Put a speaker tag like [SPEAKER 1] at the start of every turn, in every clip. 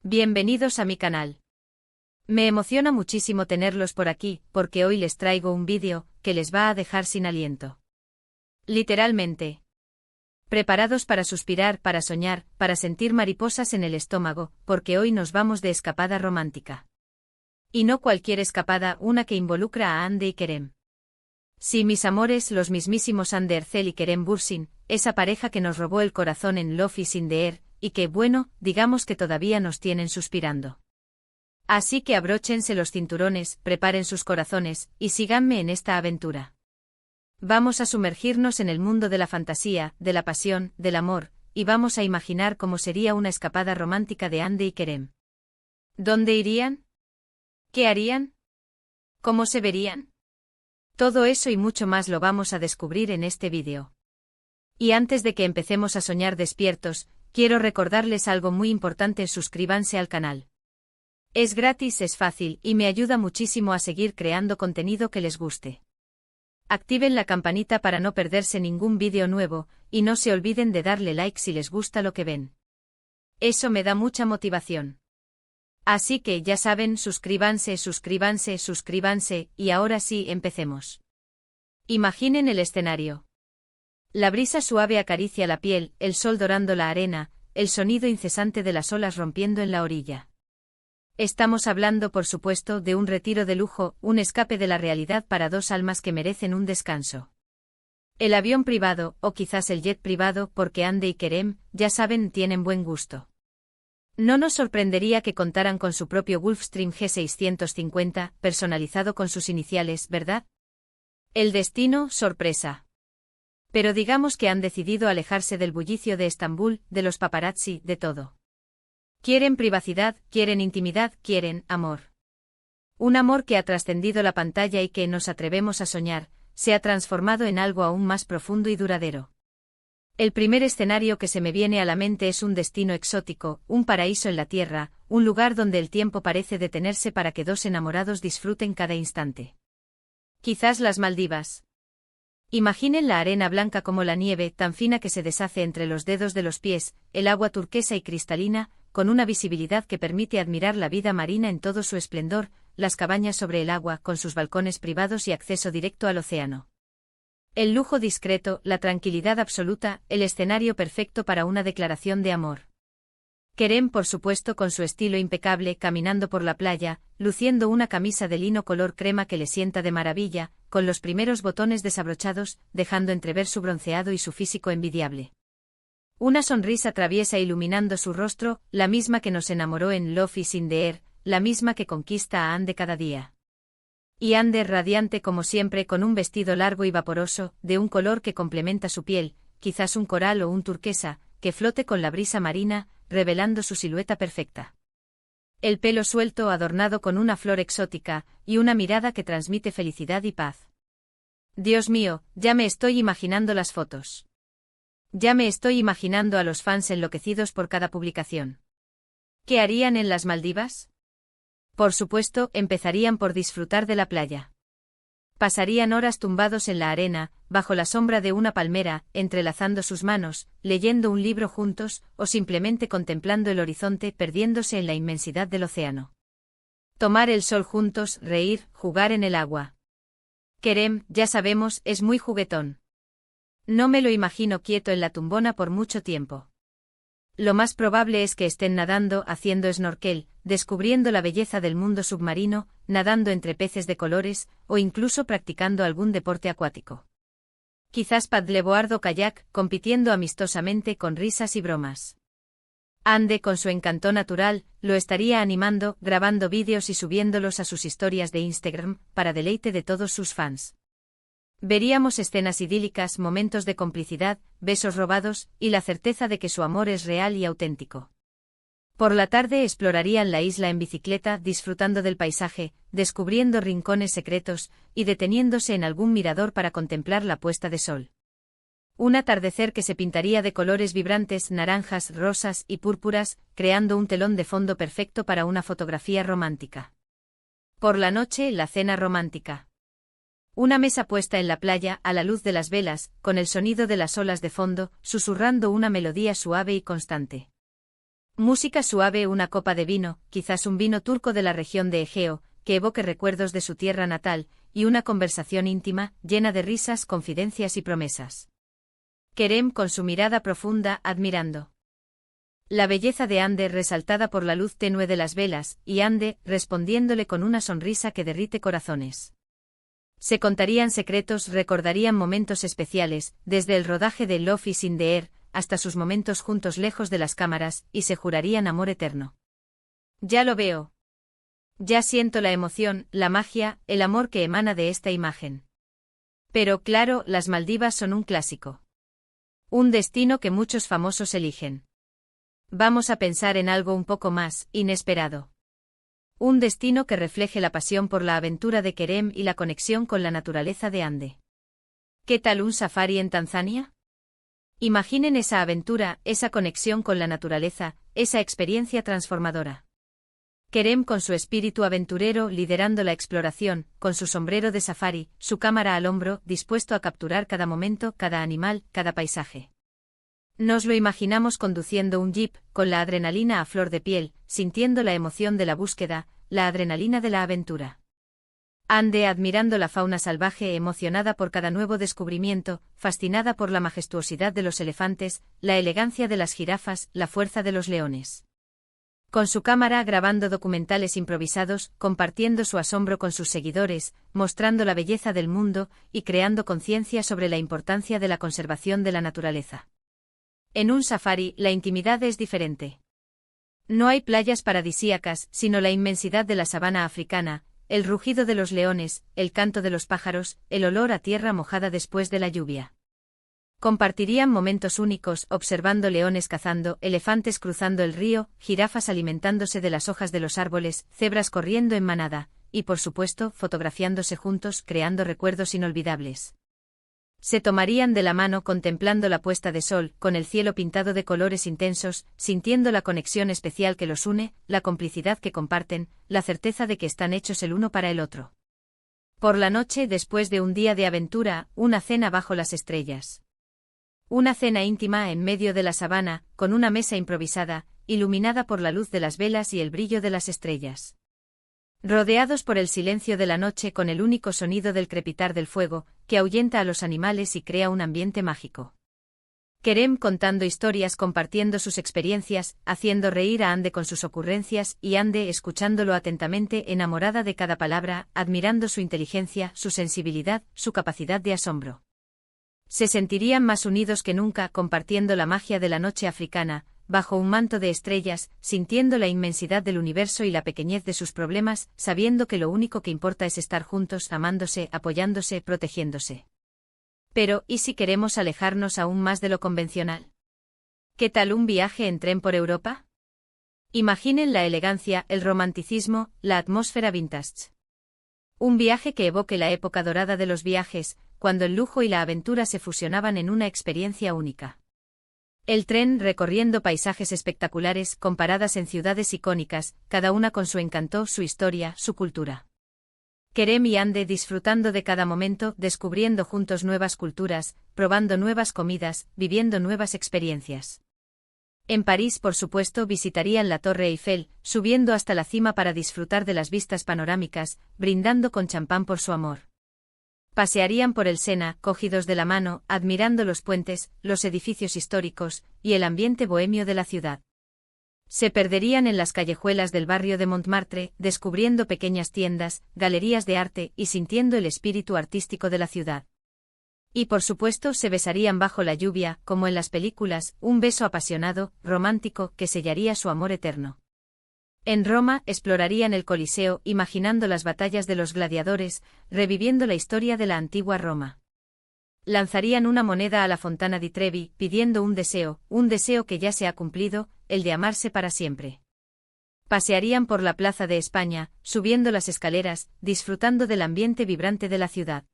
[SPEAKER 1] Bienvenidos a mi canal. Me emociona muchísimo tenerlos por aquí, porque hoy les traigo un vídeo que les va a dejar sin aliento. Literalmente. Preparados para suspirar, para soñar, para sentir mariposas en el estómago, porque hoy nos vamos de escapada romántica. Y no cualquier escapada, una que involucra a Hande y Kerem. Sí, mis amores, los mismísimos Hande Erçel y Kerem Bürsin, esa pareja que nos robó el corazón en Love is in the Air, y que, bueno, digamos que todavía nos tienen suspirando. Así que abróchense los cinturones, preparen sus corazones, y síganme en esta aventura. Vamos a sumergirnos en el mundo de la fantasía, de la pasión, del amor, y vamos a imaginar cómo sería una escapada romántica de Hande y Kerem. ¿Dónde irían? ¿Qué harían? ¿Cómo se verían? Todo eso y mucho más lo vamos a descubrir en este vídeo. Y antes de que empecemos a soñar despiertos, quiero recordarles algo muy importante: suscríbanse al canal. Es gratis, es fácil, y me ayuda muchísimo a seguir creando contenido que les guste. Activen la campanita para no perderse ningún vídeo nuevo, y no se olviden de darle like si les gusta lo que ven. Eso me da mucha motivación. Así que ya saben, suscríbanse, suscríbanse, suscríbanse, y ahora sí, empecemos. Imaginen el escenario. La brisa suave acaricia la piel, el sol dorando la arena, el sonido incesante de las olas rompiendo en la orilla. Estamos hablando, por supuesto, de un retiro de lujo, un escape de la realidad para dos almas que merecen un descanso. El avión privado, o quizás el jet privado, porque Hande y Kerem, ya saben, tienen buen gusto. No nos sorprendería que contaran con su propio Gulfstream G650, personalizado con sus iniciales, ¿verdad? El destino, sorpresa. Pero digamos que han decidido alejarse del bullicio de Estambul, de los paparazzi, de todo. Quieren privacidad, quieren intimidad, quieren amor. Un amor que ha trascendido la pantalla y que, nos atrevemos a soñar, se ha transformado en algo aún más profundo y duradero. El primer escenario que se me viene a la mente es un destino exótico, un paraíso en la tierra, un lugar donde el tiempo parece detenerse para que dos enamorados disfruten cada instante. Quizás las Maldivas. Imaginen la arena blanca como la nieve, tan fina que se deshace entre los dedos de los pies, el agua turquesa y cristalina, con una visibilidad que permite admirar la vida marina en todo su esplendor, las cabañas sobre el agua, con sus balcones privados y acceso directo al océano. El lujo discreto, la tranquilidad absoluta, el escenario perfecto para una declaración de amor. Kerem, por supuesto, con su estilo impecable, caminando por la playa, luciendo una camisa de lino color crema que le sienta de maravilla, con los primeros botones desabrochados, dejando entrever su bronceado y su físico envidiable. Una sonrisa traviesa iluminando su rostro, la misma que nos enamoró en Love is in the Air, la misma que conquista a Hande cada día. Y Hande radiante como siempre, con un vestido largo y vaporoso, de un color que complementa su piel, quizás un coral o un turquesa, que flote con la brisa marina, revelando su silueta perfecta. El pelo suelto adornado con una flor exótica, y una mirada que transmite felicidad y paz. Dios mío, ya me estoy imaginando las fotos. Ya me estoy imaginando a los fans enloquecidos por cada publicación. ¿Qué harían en las Maldivas? Por supuesto, empezarían por disfrutar de la playa. Pasarían horas tumbados en la arena, bajo la sombra de una palmera, entrelazando sus manos, leyendo un libro juntos, o simplemente contemplando el horizonte, perdiéndose en la inmensidad del océano. Tomar el sol juntos, reír, jugar en el agua. Kerem, ya sabemos, es muy juguetón. No me lo imagino quieto en la tumbona por mucho tiempo. Lo más probable es que estén nadando, haciendo snorkel, descubriendo la belleza del mundo submarino, nadando entre peces de colores, o incluso practicando algún deporte acuático. Quizás paddleboard o kayak, compitiendo amistosamente con risas y bromas. Hande, con su encanto natural, lo estaría animando, grabando vídeos y subiéndolos a sus historias de Instagram, para deleite de todos sus fans. Veríamos escenas idílicas, momentos de complicidad, besos robados, y la certeza de que su amor es real y auténtico. Por la tarde explorarían la isla en bicicleta, disfrutando del paisaje, descubriendo rincones secretos, y deteniéndose en algún mirador para contemplar la puesta de sol. Un atardecer que se pintaría de colores vibrantes, naranjas, rosas y púrpuras, creando un telón de fondo perfecto para una fotografía romántica. Por la noche, la cena romántica. Una mesa puesta en la playa, a la luz de las velas, con el sonido de las olas de fondo, susurrando una melodía suave y constante. Música suave, una copa de vino, quizás un vino turco de la región de Egeo, que evoque recuerdos de su tierra natal, y una conversación íntima, llena de risas, confidencias y promesas. Kerem con su mirada profunda, admirando la belleza de Ande resaltada por la luz tenue de las velas, y Ande, respondiéndole con una sonrisa que derrite corazones. Se contarían secretos, recordarían momentos especiales, desde el rodaje de Love is in the Air, hasta sus momentos juntos lejos de las cámaras, y se jurarían amor eterno. Ya lo veo. Ya siento la emoción, la magia, el amor que emana de esta imagen. Pero claro, las Maldivas son un clásico. Un destino que muchos famosos eligen. Vamos a pensar en algo un poco más inesperado. Un destino que refleje la pasión por la aventura de Kerem y la conexión con la naturaleza de Ande. ¿Qué tal un safari en Tanzania? Imaginen esa aventura, esa conexión con la naturaleza, esa experiencia transformadora. Kerem con su espíritu aventurero liderando la exploración, con su sombrero de safari, su cámara al hombro, dispuesto a capturar cada momento, cada animal, cada paisaje. Nos lo imaginamos conduciendo un jeep, con la adrenalina a flor de piel, sintiendo la emoción de la búsqueda, la adrenalina de la aventura. Ande admirando la fauna salvaje, emocionada por cada nuevo descubrimiento, fascinada por la majestuosidad de los elefantes, la elegancia de las jirafas, la fuerza de los leones. Con su cámara grabando documentales improvisados, compartiendo su asombro con sus seguidores, mostrando la belleza del mundo y creando conciencia sobre la importancia de la conservación de la naturaleza. En un safari, la intimidad es diferente. No hay playas paradisíacas, sino la inmensidad de la sabana africana, el rugido de los leones, el canto de los pájaros, el olor a tierra mojada después de la lluvia. Compartirían momentos únicos, observando leones cazando, elefantes cruzando el río, jirafas alimentándose de las hojas de los árboles, cebras corriendo en manada, y por supuesto, fotografiándose juntos, creando recuerdos inolvidables. Se tomarían de la mano contemplando la puesta de sol, con el cielo pintado de colores intensos, sintiendo la conexión especial que los une, la complicidad que comparten, la certeza de que están hechos el uno para el otro. Por la noche, después de un día de aventura, una cena bajo las estrellas. Una cena íntima en medio de la sabana, con una mesa improvisada, iluminada por la luz de las velas y el brillo de las estrellas. Rodeados por el silencio de la noche con el único sonido del crepitar del fuego, que ahuyenta a los animales y crea un ambiente mágico. Kerem contando historias, compartiendo sus experiencias, haciendo reír a Ande con sus ocurrencias y Ande escuchándolo atentamente, enamorada de cada palabra, admirando su inteligencia, su sensibilidad, su capacidad de asombro. Se sentirían más unidos que nunca, compartiendo la magia de la noche africana, bajo un manto de estrellas, sintiendo la inmensidad del universo y la pequeñez de sus problemas, sabiendo que lo único que importa es estar juntos, amándose, apoyándose, protegiéndose. Pero, ¿y si queremos alejarnos aún más de lo convencional? ¿Qué tal un viaje en tren por Europa? Imaginen la elegancia, el romanticismo, la atmósfera vintage. Un viaje que evoque la época dorada de los viajes, cuando el lujo y la aventura se fusionaban en una experiencia única. El tren recorriendo paisajes espectaculares con paradas en ciudades icónicas, cada una con su encanto, su historia, su cultura. Kerem y Ande disfrutando de cada momento, descubriendo juntos nuevas culturas, probando nuevas comidas, viviendo nuevas experiencias. En París, por supuesto, visitarían la Torre Eiffel, subiendo hasta la cima para disfrutar de las vistas panorámicas, brindando con champán por su amor. Pasearían por el Sena, cogidos de la mano, admirando los puentes, los edificios históricos, y el ambiente bohemio de la ciudad. Se perderían en las callejuelas del barrio de Montmartre, descubriendo pequeñas tiendas, galerías de arte y sintiendo el espíritu artístico de la ciudad. Y por supuesto se besarían bajo la lluvia, como en las películas, un beso apasionado, romántico, que sellaría su amor eterno. En Roma, explorarían el Coliseo, imaginando las batallas de los gladiadores, reviviendo la historia de la antigua Roma. Lanzarían una moneda a la Fontana di Trevi, pidiendo un deseo que ya se ha cumplido, el de amarse para siempre. Pasearían por la Plaza de España, subiendo las escaleras, disfrutando del ambiente vibrante de la ciudad.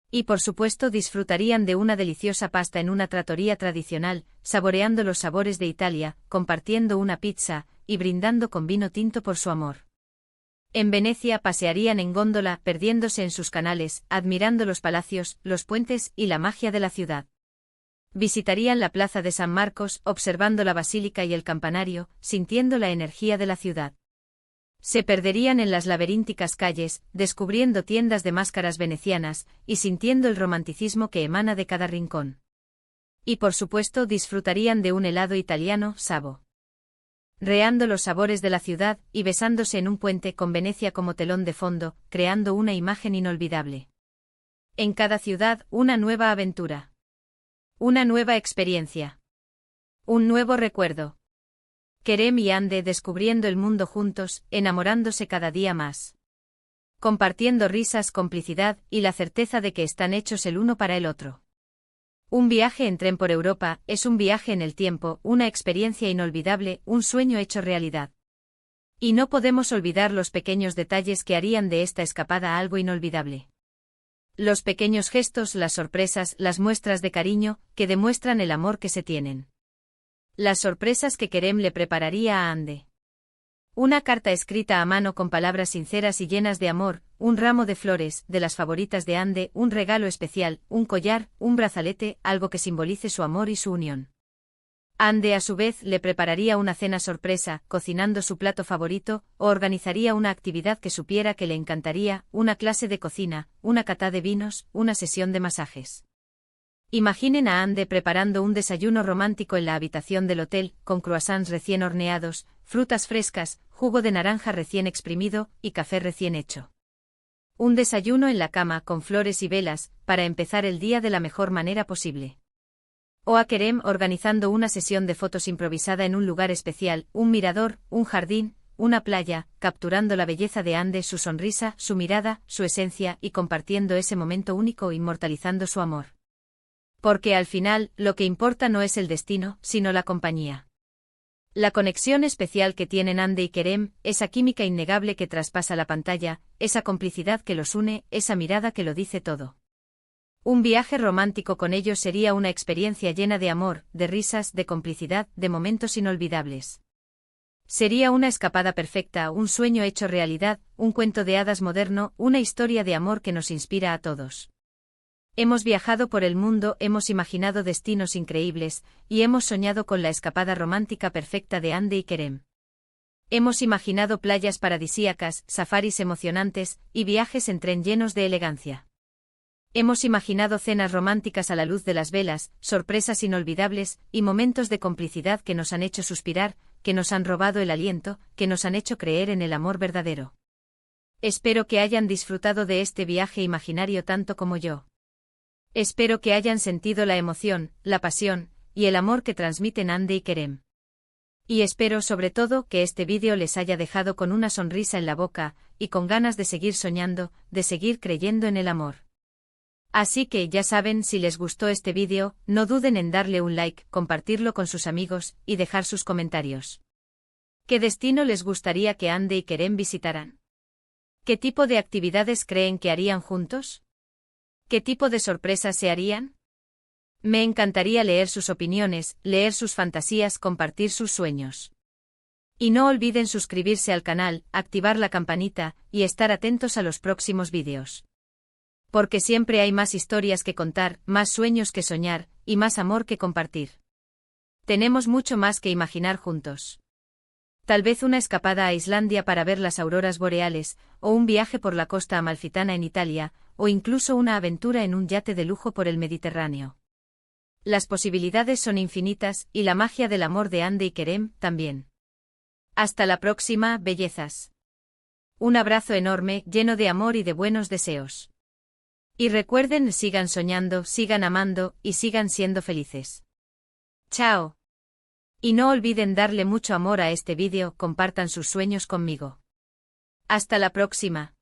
[SPEAKER 1] Y por supuesto disfrutarían de una deliciosa pasta en una trattoria tradicional, saboreando los sabores de Italia, compartiendo una pizza, y brindando con vino tinto por su amor. En Venecia pasearían en góndola, perdiéndose en sus canales, admirando los palacios, los puentes y la magia de la ciudad. Visitarían la plaza de San Marcos, observando la basílica y el campanario, sintiendo la energía de la ciudad. Se perderían en las laberínticas calles, descubriendo tiendas de máscaras venecianas, y sintiendo el romanticismo que emana de cada rincón. Y por supuesto disfrutarían de un helado italiano, Savo. Reando los sabores de la ciudad, y besándose en un puente con Venecia como telón de fondo, creando una imagen inolvidable. En cada ciudad, una nueva aventura. Una nueva experiencia. Un nuevo recuerdo. Kerem y Ande descubriendo el mundo juntos, enamorándose cada día más. Compartiendo risas, complicidad, y la certeza de que están hechos el uno para el otro. Un viaje en tren por Europa, es un viaje en el tiempo, una experiencia inolvidable, un sueño hecho realidad. Y no podemos olvidar los pequeños detalles que harían de esta escapada algo inolvidable. Los pequeños gestos, las sorpresas, las muestras de cariño, que demuestran el amor que se tienen. Las sorpresas que Kerem le prepararía a Ande. Una carta escrita a mano con palabras sinceras y llenas de amor, un ramo de flores, de las favoritas de Ande, un regalo especial, un collar, un brazalete, algo que simbolice su amor y su unión. Ande a su vez le prepararía una cena sorpresa, cocinando su plato favorito, o organizaría una actividad que supiera que le encantaría, una clase de cocina, una cata de vinos, una sesión de masajes. Imaginen a Ande preparando un desayuno romántico en la habitación del hotel, con croissants recién horneados, frutas frescas, jugo de naranja recién exprimido, y café recién hecho. Un desayuno en la cama con flores y velas, para empezar el día de la mejor manera posible. O a Kerem organizando una sesión de fotos improvisada en un lugar especial, un mirador, un jardín, una playa, capturando la belleza de Ande, su sonrisa, su mirada, su esencia, y compartiendo ese momento único, inmortalizando su amor. Porque al final, lo que importa no es el destino, sino la compañía. La conexión especial que tienen Ande y Kerem, esa química innegable que traspasa la pantalla, esa complicidad que los une, esa mirada que lo dice todo. Un viaje romántico con ellos sería una experiencia llena de amor, de risas, de complicidad, de momentos inolvidables. Sería una escapada perfecta, un sueño hecho realidad, un cuento de hadas moderno, una historia de amor que nos inspira a todos. Hemos viajado por el mundo, hemos imaginado destinos increíbles, y hemos soñado con la escapada romántica perfecta de Ande y Kerem. Hemos imaginado playas paradisíacas, safaris emocionantes, y viajes en tren llenos de elegancia. Hemos imaginado cenas románticas a la luz de las velas, sorpresas inolvidables, y momentos de complicidad que nos han hecho suspirar, que nos han robado el aliento, que nos han hecho creer en el amor verdadero. Espero que hayan disfrutado de este viaje imaginario tanto como yo. Espero que hayan sentido la emoción, la pasión, y el amor que transmiten Ande y Kerem. Y espero sobre todo que este vídeo les haya dejado con una sonrisa en la boca, y con ganas de seguir soñando, de seguir creyendo en el amor. Así que ya saben, si les gustó este vídeo, no duden en darle un like, compartirlo con sus amigos, y dejar sus comentarios. ¿Qué destino les gustaría que Ande y Kerem visitaran? ¿Qué tipo de actividades creen que harían juntos? ¿Qué tipo de sorpresas se harían? Me encantaría leer sus opiniones, leer sus fantasías, compartir sus sueños. Y no olviden suscribirse al canal, activar la campanita, y estar atentos a los próximos vídeos. Porque siempre hay más historias que contar, más sueños que soñar, y más amor que compartir. Tenemos mucho más que imaginar juntos. Tal vez una escapada a Islandia para ver las auroras boreales, o un viaje por la costa amalfitana en Italia, o incluso una aventura en un yate de lujo por el Mediterráneo. Las posibilidades son infinitas, y la magia del amor de Ande y Kerem, también. Hasta la próxima, bellezas. Un abrazo enorme, lleno de amor y de buenos deseos. Y recuerden, sigan soñando, sigan amando, y sigan siendo felices. Chao. Y no olviden darle mucho amor a este vídeo, compartan sus sueños conmigo. Hasta la próxima.